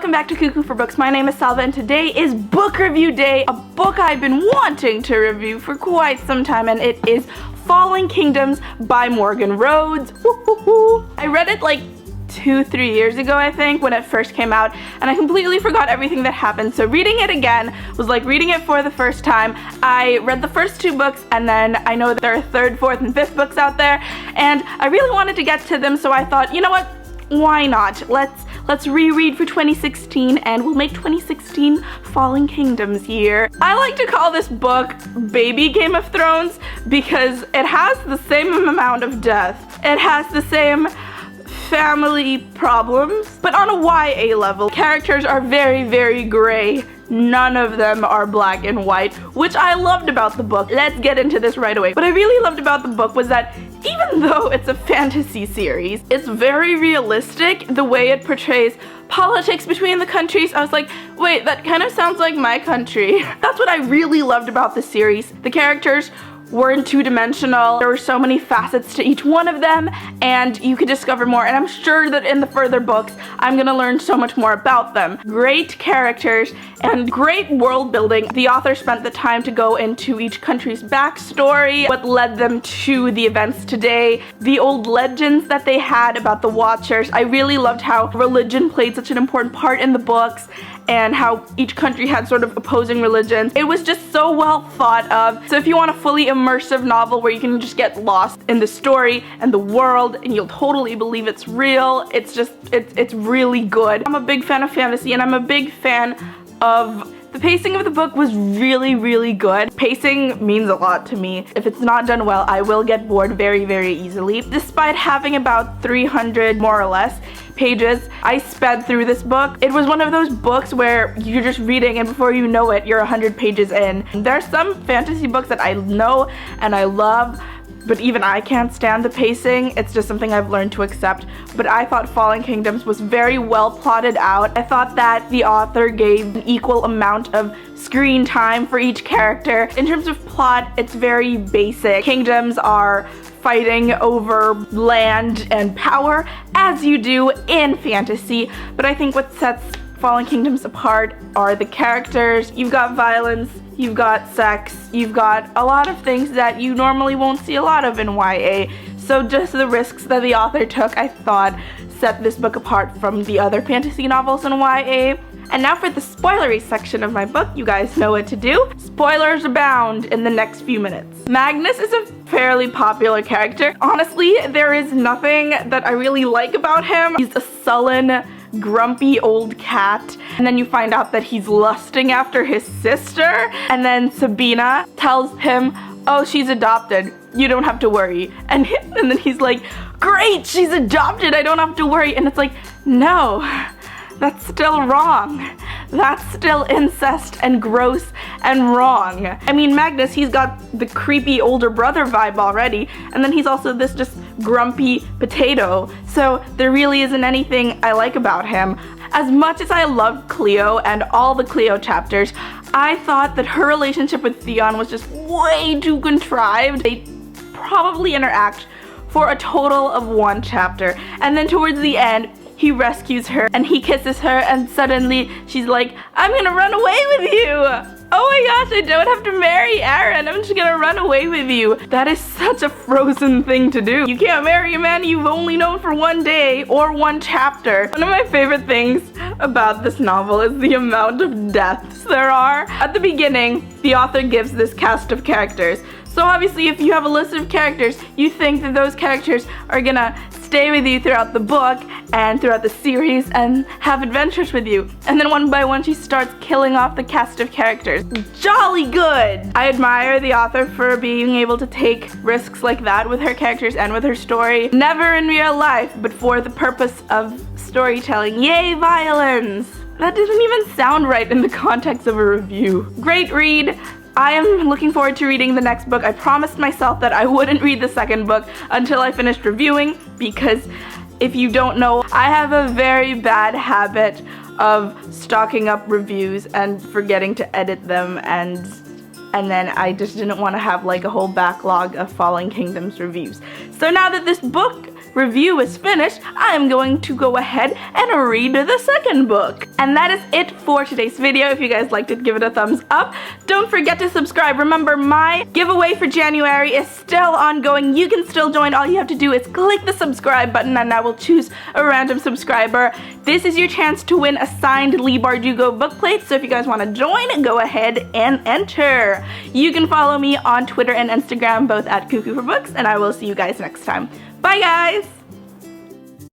welcome back to Cuckoo for Books. My name is Salva and today is book review day, a book I've been wanting to review for quite some time, and it is Falling Kingdoms by Morgan Rhodes. I read it like 2-3 years ago, I think, when it first came out, and I completely forgot everything that happened, so reading it again was like reading it for the first time. I read the first 2 books, and then I know that there are 3rd, 4th, and 5th books out there, and I really wanted to get to them, so I thought, you know what, why not? Let's reread for 2016, and we'll make 2016 Falling Kingdoms year. I like to call this book Baby Game of Thrones because it has the same amount of death. It has the same family problems, but on a YA level. Characters are very, very gray. None of them are black and white, which I loved about the book. Let's get into this right away. What I really loved about the book was that even though it's a fantasy series, it's very realistic the way it portrays politics between the countries. I was like, wait, that kind of sounds like my country. That's what I really loved about the series. The characters weren't two-dimensional. There were so many facets to each one of them, and you could discover more, and I'm sure that in the further books I'm gonna learn so much more about them. Great characters and great world building. The author spent the time to go into each country's backstory, what led them to the events today, the old legends that they had about the Watchers. I really loved how religion played such an important part in the books, and how each country had sort of opposing religions. It was just so well thought of. So if you want a fully immersive novel where you can just get lost in the story and the world and you'll totally believe it's real, it's really good. I'm a big fan of fantasy, and I'm a big fan of the pacing of the book was really, really good. Pacing means a lot to me. If it's not done well, I will get bored very, very easily. Despite having about 300 more or less pages, I sped through this book. It was one of those books where you're just reading and before you know it, you're 100 pages in. There are some fantasy books that I know and I love, but even I can't stand the pacing. It's just something I've learned to accept. But I thought Falling Kingdoms was very well plotted out. I thought that the author gave an equal amount of screen time for each character. In terms of plot, it's very basic. Kingdoms are fighting over land and power, as you do in fantasy, but I think what sets Fallen Kingdoms apart are the characters. You've got violence, you've got sex, you've got a lot of things that you normally won't see a lot of in YA, so just the risks that the author took, I thought, set this book apart from the other fantasy novels in YA. And now for the spoilery section of my book. You guys know what to do. Spoilers abound in the next few minutes. Magnus is a fairly popular character. Honestly, there is nothing that I really like about him. He's a sullen, grumpy old cat, and then you find out that he's lusting after his sister, and then Sabina tells him, oh, she's adopted, you don't have to worry, and then he's like, great, she's adopted, I don't have to worry, and it's like, no, that's still wrong. That's still incest and gross and wrong. I mean, Magnus, he's got the creepy older brother vibe already, and then he's also this just grumpy potato, so there really isn't anything I like about him. As much as I loved Cleo and all the Cleo chapters, I thought that her relationship with Theon was just way too contrived. They probably interact for a total of 1 chapter, and then towards the end, he rescues her and he kisses her, and suddenly she's like, I'm gonna run away with you! Oh my gosh, I don't have to marry Aaron, I'm just gonna run away with you. That is such a Frozen thing to do. You can't marry a man you've only known for 1 day or 1 chapter. One of my favorite things about this novel is the amount of deaths there are. At the beginning, the author gives this cast of characters. So obviously if you have a list of characters, you think that those characters are gonna stay with you throughout the book and throughout the series and have adventures with you. And then one by one she starts killing off the cast of characters. Jolly good! I admire the author for being able to take risks like that with her characters and with her story. Never in real life, but for the purpose of storytelling. Yay, violence! That doesn't even sound right in the context of a review. Great read. I am looking forward to reading the next book. I promised myself that I wouldn't read the 2nd book until I finished reviewing, because if you don't know, I have a very bad habit of stocking up reviews and forgetting to edit them, and then I just didn't want to have like a whole backlog of Falling Kingdoms reviews. So now that this book review is finished, I'm going to go ahead and read the 2nd book. And that is it for today's video. If you guys liked it, give it a thumbs up. Don't forget to subscribe. Remember, my giveaway for January is still ongoing. You can still join. All you have to do is click the subscribe button and I will choose a random subscriber. This is your chance to win a signed Leigh Bardugo book plate. So if you guys want to join, go ahead and enter. You can follow me on Twitter and Instagram, both at Cuckoo for Books, and I will see you guys next time. Bye guys!